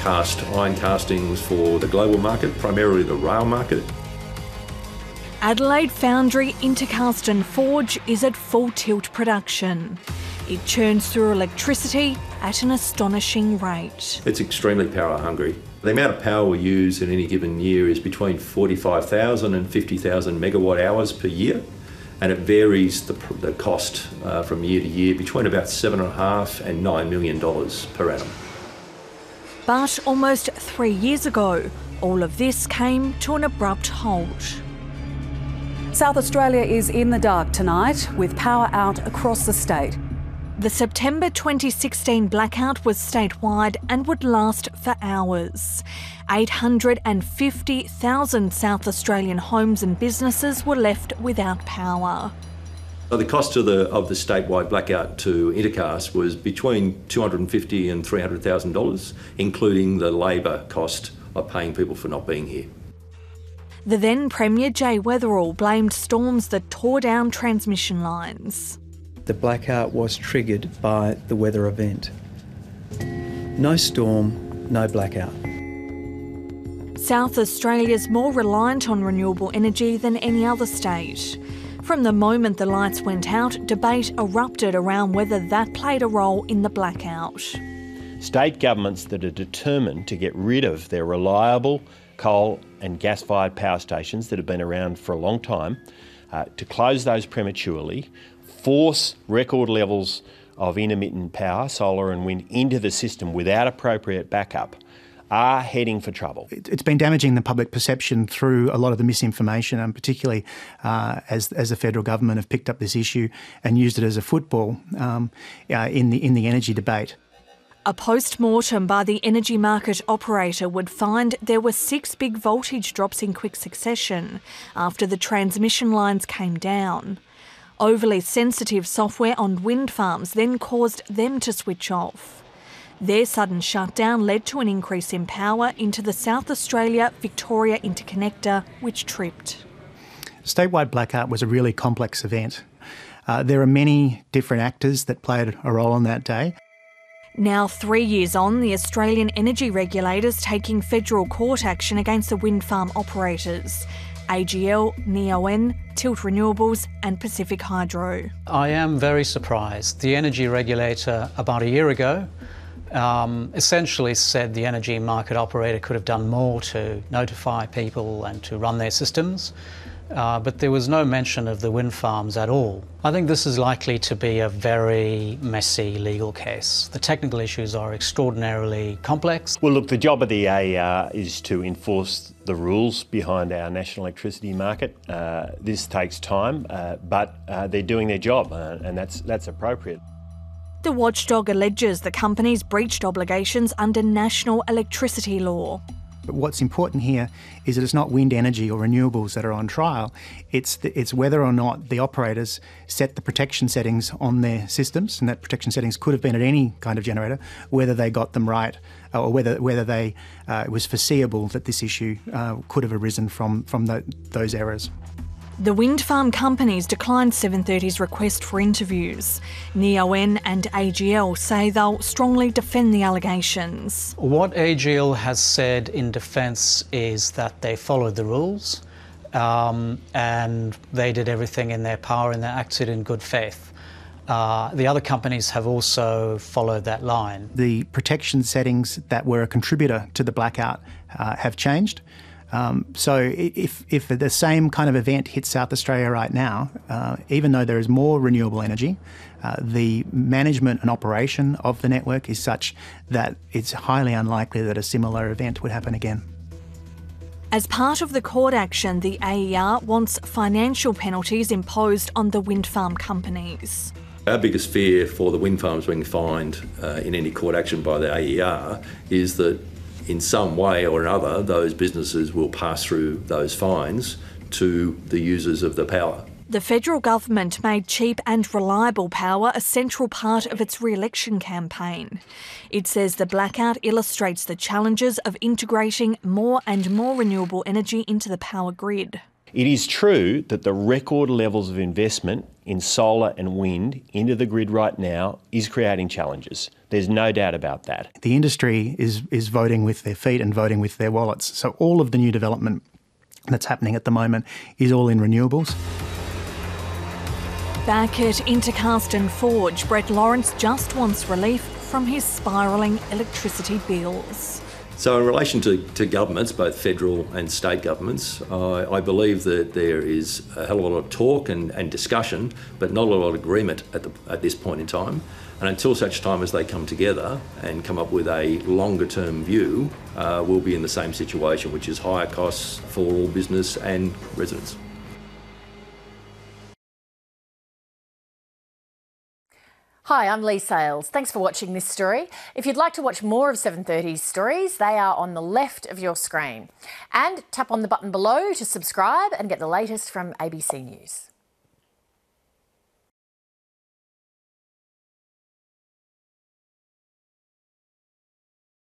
cast iron castings for the global market, primarily the rail market. Adelaide Foundry Intercast and Forge is at full tilt production. It churns through electricity at an astonishing rate. It's extremely power hungry. The amount of power we use in any given year is between 45,000 and 50,000 megawatt hours per year, and it varies the cost from year to year between about $7.5 and $9 million per annum. But almost 3 years ago, all of this came to an abrupt halt. South Australia is in the dark tonight with power out across the state. The September 2016 blackout was statewide and would last for hours. 850,000 South Australian homes and businesses were left without power. So the cost of the statewide blackout to Intercast was between $250,000 and $300,000, including the labour cost of paying people for not being here. The then Premier Jay Weatherill blamed storms that tore down transmission lines. The blackout was triggered by the weather event. No storm, no blackout. South Australia's more reliant on renewable energy than any other state. From the moment the lights went out, debate erupted around whether that played a role in the blackout. State governments that are determined to get rid of their reliable coal and gas-fired power stations that have been around for a long time, to close those prematurely, force record levels of intermittent power, solar and wind, into the system without appropriate backup, are heading for trouble. It's been damaging the public perception through a lot of the misinformation, and particularly as the federal government have picked up this issue and used it as a football in the energy debate. A post-mortem by the energy market operator would find there were 6 big voltage drops in quick succession after the transmission lines came down. Overly sensitive software on wind farms then caused them to switch off. Their sudden shutdown led to an increase in power into the South Australia-Victoria interconnector, which tripped. Statewide blackout was a really complex event. There are many different actors that played a role on that day. Now 3 years on, the Australian energy regulator's taking federal court action against the wind farm operators. AGL, NEON, Tilt Renewables and Pacific Hydro. I am very surprised. The energy regulator about a year ago essentially said the energy market operator could have done more to notify people and to run their systems. But there was no mention of the wind farms at all. I think this is likely to be a very messy legal case. The technical issues are extraordinarily complex. Well, look, the job of the AER is to enforce the rules behind our national electricity market. This takes time, but they're doing their job, and that's appropriate. The watchdog alleges the companies breached obligations under national electricity law. But what's important here is that it's not wind energy or renewables that are on trial. It's whether or not the operators set the protection settings on their systems, and that protection settings could have been at any kind of generator, whether they got them right or whether it was foreseeable that this issue could have arisen from those errors. The wind farm companies declined 730's request for interviews. NEON and AGL say they'll strongly defend the allegations. What AGL has said in defence is that they followed the rules and they did everything in their power and they acted in good faith. The other companies have also followed that line. The protection settings that were a contributor to the blackout have changed. So if the same kind of event hits South Australia right now, even though there is more renewable energy, the management and operation of the network is such that it's highly unlikely that a similar event would happen again. As part of the court action, the AER wants financial penalties imposed on the wind farm companies. Our biggest fear for the wind farms being fined in any court action by the AER is that in some way or another, those businesses will pass through those fines to the users of the power. The federal government made cheap and reliable power a central part of its re-election campaign. It says the blackout illustrates the challenges of integrating more and more renewable energy into the power grid. It is true that the record levels of investment in solar and wind into the grid right now is creating challenges. There's no doubt about that. The industry is voting with their feet and voting with their wallets. So all of the new development that's happening at the moment is all in renewables. Back at Intercast and Forge, Brett Lawrence just wants relief from his spiralling electricity bills. So in relation to governments, both federal and state governments, I believe that there is a hell of a lot of talk and discussion, but not a lot of agreement at this point in time. And until such time as they come together and come up with a longer term view, we'll be in the same situation, which is higher costs for all business and residents. Hi, I'm Lee Sales. Thanks for watching this story. If you'd like to watch more of 730's stories, they are on the left of your screen. And tap on the button below to subscribe and get the latest from ABC News.